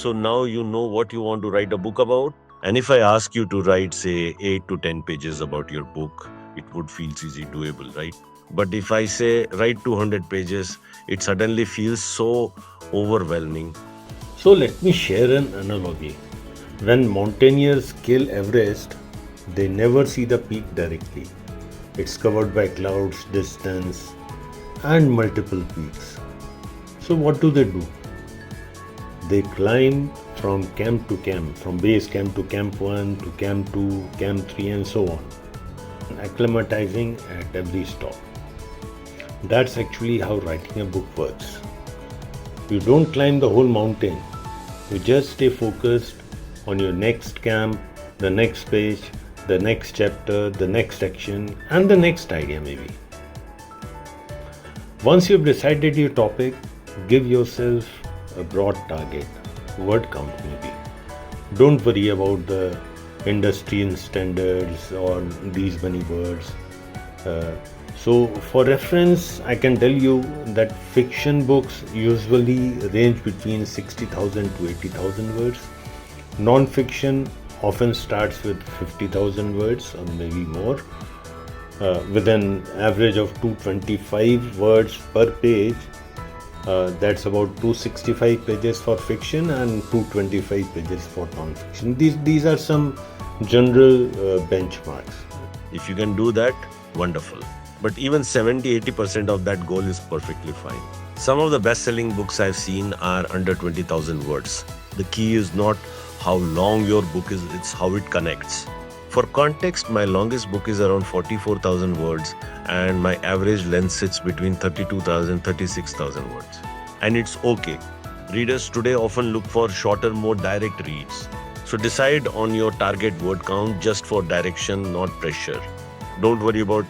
So now you know what you want to write a book about. And if I ask you to write, say, 8 to 10 pages about your book, it would feel easy doable, right? But if I say write 200 pages, it suddenly feels so overwhelming. So let me share an analogy. When mountaineers scale Everest, they never see the peak directly. It's covered by clouds, distance, and multiple peaks. So what do? They climb from camp to camp, from base camp to camp 1 to camp 2, camp 3, and so on, acclimatizing at every stop. That's actually how writing a book works. You don't climb the whole mountain, you just stay focused on your next camp, the next page, the next chapter, the next action, and the next idea, maybe. Once you've decided your topic, give yourself a broad target, word count maybe. Don't worry about the industrial standards or these many words. So, for reference, I can tell you that fiction books usually range between 60,000 to 80,000 words. Non-fiction often starts with 50,000 words or maybe more, with an average of 225 words per page. That's about 265 pages for fiction and 225 pages for non-fiction. These are some general benchmarks. If you can do that, wonderful. But even 70-80% of that goal is perfectly fine. Some of the best-selling books I've seen are under 20,000 words. The key is not how long your book is, it's how it connects. For context, my longest book is around 44,000 words and my average length sits between 32,000 36,000 words. And it's okay. Readers today often look for shorter, more direct reads. So decide on your target word count just for direction, not pressure. Don't worry about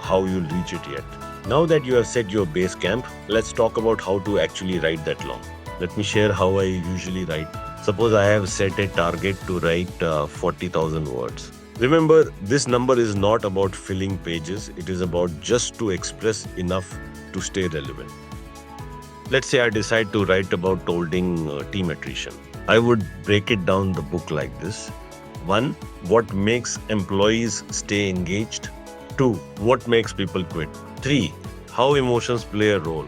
how you'll reach it yet. Now that you have set your base camp, let's talk about how to actually write that long. Let me share how I usually write. Suppose I have set a target to write 40,000 words. Remember, this number is not about filling pages, it is about just to express enough to stay relevant. Let's say I decide to write about holding team attrition. I would break it down the book like this. 1. What makes employees stay engaged? 2. What makes people quit? 3. How emotions play a role?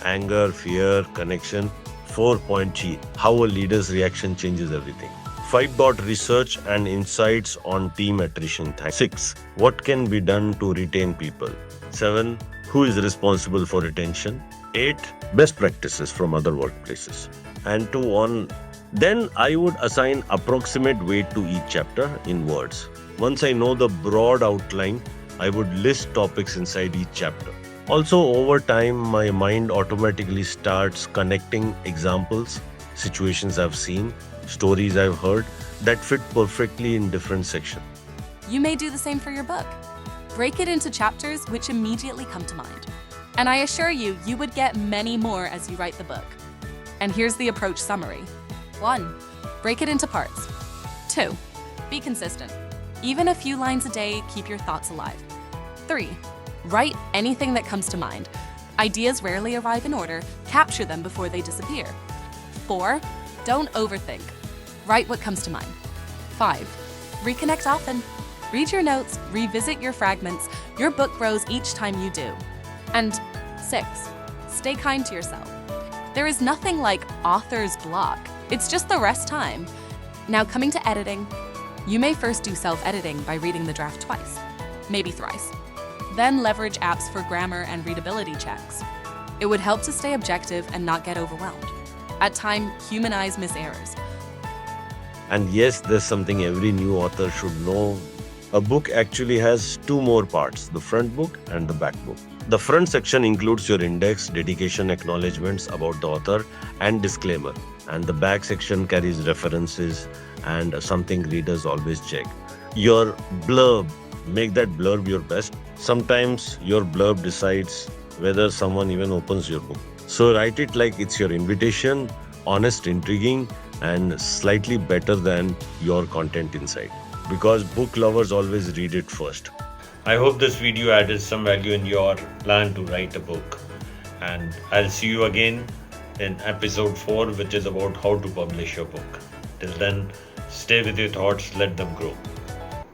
Anger, fear, connection. 4. Point G. How a leader's reaction changes everything. 5. Research and insights on team attrition. 6. What can be done to retain people? 7. Who is responsible for retention? 8. Best practices from other workplaces. And 2 on. Then I would assign approximate weight to each chapter in words. Once I know the broad outline, I would list topics inside each chapter. Also, over time, my mind automatically starts connecting examples, situations I've seen, stories I've heard that fit perfectly in different sections. You may do the same for your book. Break it into chapters which immediately come to mind. And I assure you, you would get many more as you write the book. And here's the approach summary. 1. Break it into parts. 2. Be consistent. Even a few lines a day keep your thoughts alive. 3. Write anything that comes to mind. Ideas rarely arrive in order. Capture them before they disappear. 4. Don't overthink. Write what comes to mind. 5. Reconnect often. Read your notes, revisit your fragments. Your book grows each time you do. And 6. Stay kind to yourself. There is nothing like author's block. It's just the rest time. Now coming to editing, you may first do self-editing by reading the draft twice, maybe thrice. Then leverage apps for grammar and readability checks. It would help to stay objective and not get overwhelmed. At time, humanize miss errors. And yes, there's something every new author should know. A book actually has 2 more parts, the front book and the back book. The front section includes your index, dedication, acknowledgements about the author, and disclaimer. And the back section carries references and something readers always check. Your blurb, make that blurb your best. Sometimes your blurb decides whether someone even opens your book. So write it like it's your invitation, honest, intriguing, and slightly better than your content inside. Because book lovers always read it first. I hope this video added some value in your plan to write a book. And I'll see you again in episode 4, which is about how to publish your book. Till then, stay with your thoughts, let them grow.